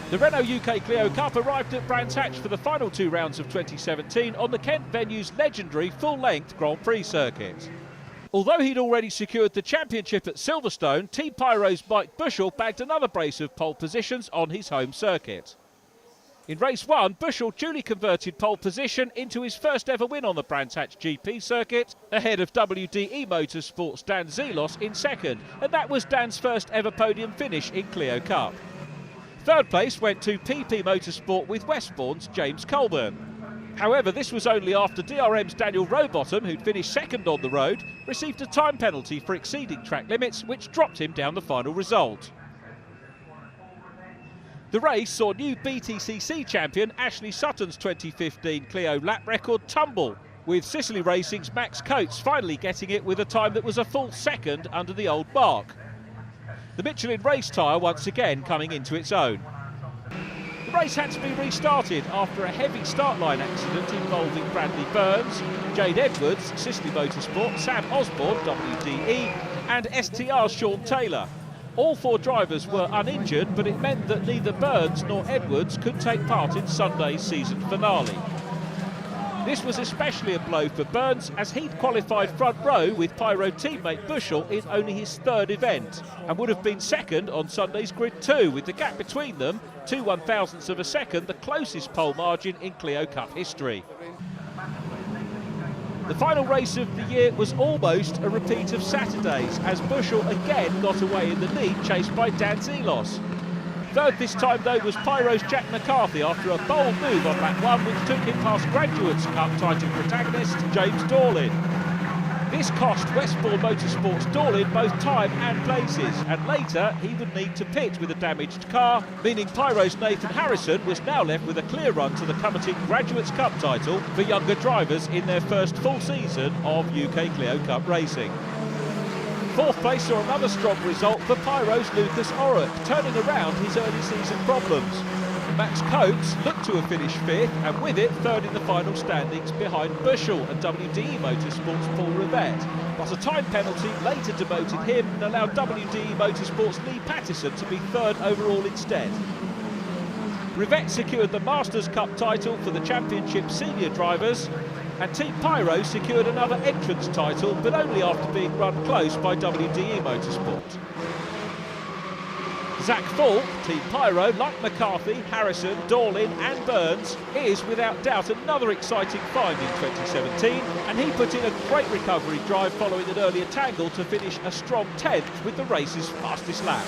The Renault UK Clio Cup arrived at Brands Hatch for the final two rounds of 2017 on the Kent venue's legendary full-length Grand Prix circuit. Although he'd already secured the championship at Silverstone, Team Pyro's Mike Bushell bagged another brace of pole positions on his home circuit. In race one, Bushell duly converted pole position into his first ever win on the Brands Hatch GP circuit, ahead of WDE Motorsport's Dan Zelos in second, and that was Dan's first ever podium finish in Clio Cup. Third place went to PP Motorsport with Westbourne's James Colburn. However, this was only after DRM's Daniel Rowbottom, who'd finished second on the road, received a time penalty for exceeding track limits, which dropped him down the final result. The race saw new BTCC champion Ashley Sutton's 2015 Clio lap record tumble, with Sicily Racing's Max Coates finally getting it with a time that was a full second under the old mark. The Michelin race tyre once again coming into its own. The race had to be restarted after a heavy start line accident involving Bradley Burns, Jade Edwards, Sicily Motorsport, Sam Osborne, WDE, and STR's Sean Taylor. All four drivers were uninjured, but it meant that neither Burns nor Edwards could take part in Sunday's season finale. This was especially a blow for Burns, as he'd qualified front row with Pyro teammate Bushell in only his third event, and would have been second on Sunday's grid too, with the gap between them 2 1/1000ths of a second, the closest pole margin in Clio Cup history. The final race of the year was almost a repeat of Saturday's, as Bushell again got away in the lead, chased by Dan Zelos. Third this time though was Pyro's Jack McCarthy after a bold move on lap one, which took him past Graduates Cup title protagonist James Dorlin. This cost Westbourne Motorsport's Dorlin both time and places, and later he would need to pit with a damaged car, meaning Pyro's Nathan Harrison was now left with a clear run to the coveted Graduates Cup title for younger drivers in their first full season of UK Clio Cup racing. Fourth place saw another strong result for Pyro's Lucas Orrock, turning around his early season problems. Max Coates looked to have finished fifth, and with it third in the final standings behind Bushell and WDE Motorsport's Paul Rivette. But a time penalty later demoted him and allowed WDE Motorsport's Lee Pattison to be third overall instead. Rivette secured the Masters Cup title for the championship senior drivers, and Team Pyro secured another entrance title, but only after being run close by WDE Motorsport. Zach Falk, Team Pyro, like McCarthy, Harrison, Dorlin and Burns, is without doubt another exciting find in 2017, and he put in a great recovery drive following an earlier tangle to finish a strong 10th with the race's fastest lap.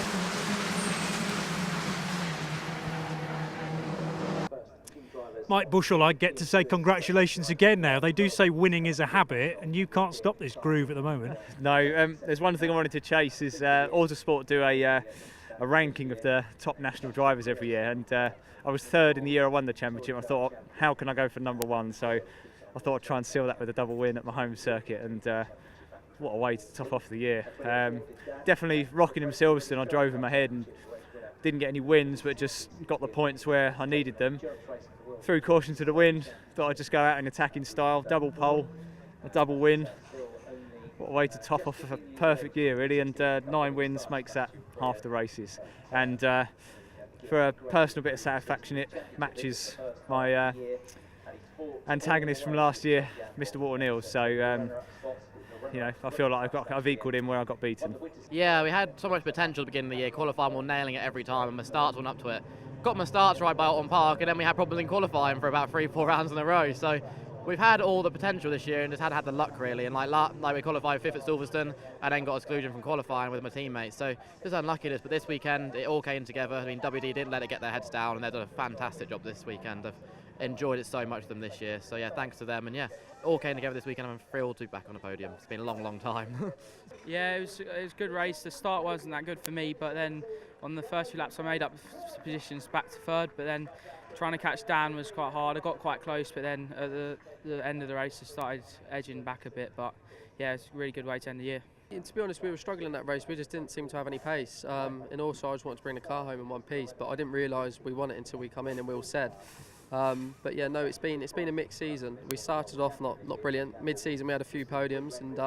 Mike Bushell, I get to say congratulations again now. They do say winning is a habit, and you can't stop this groove at the moment. No, there's one thing I wanted to chase is Autosport do a ranking of the top national drivers every year, and I was third in the year I won the championship. I thought, how can I go for number one? So I thought I'd try and seal that with a double win at my home circuit, and what a way to top off the year. Definitely rocking him Silverstone. I drove him ahead and didn't get any wins, but just got the points where I needed them. Threw caution to the wind, thought I'd just go out in attacking style, double pole, a double win. What a way to top off a perfect year really, and 9 wins makes that half the races. And for a personal bit of satisfaction, it matches my antagonist from last year, Mr. Walton Hills. So you know, I feel like I've equalled him where I got beaten. Yeah, we had so much potential at the beginning of the year, qualifying while nailing it every time, and my starts went up to it. Got my starts right by Alton Park, and then we had problems in qualifying for about 3-4 rounds in a row. So we've had all the potential this year and just had the luck really. And like we qualified 5th at Silverstone and then got exclusion from qualifying with my teammates. So just unluckiness, but this weekend it all came together. I mean, WD didn't let it get their heads down, and they've done a fantastic job this weekend. I've enjoyed it so much with them this year. So yeah, thanks to them. And yeah, it all came together this weekend. I'm thrilled to be back on the podium. It's been a long, long time. Yeah, it was a good race. The start wasn't that good for me, but then on the first few laps I made up positions back to third, but then trying to catch Dan was quite hard. I got quite close, but then at the end of the race I started edging back a bit. But yeah, it's a really good way to end the year. And to be honest, we were struggling that race. We just didn't seem to have any pace. And also I just wanted to bring the car home in one piece, but I didn't realise we won it until we come in and we all said. But yeah, no, it's been a mixed season. We started off not brilliant. Mid-season we had a few podiums, and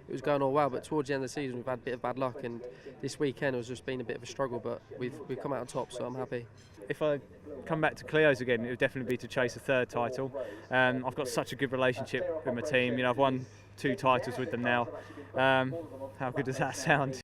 it was going all well, but towards the end of the season we've had a bit of bad luck, and this weekend has just been a bit of a struggle, but we've come out on top, so I'm happy. If I come back to Clio's again, it would definitely be to chase a third title. I've got such a good relationship with my team. You know, I've won 2 titles with them now. How good does that sound?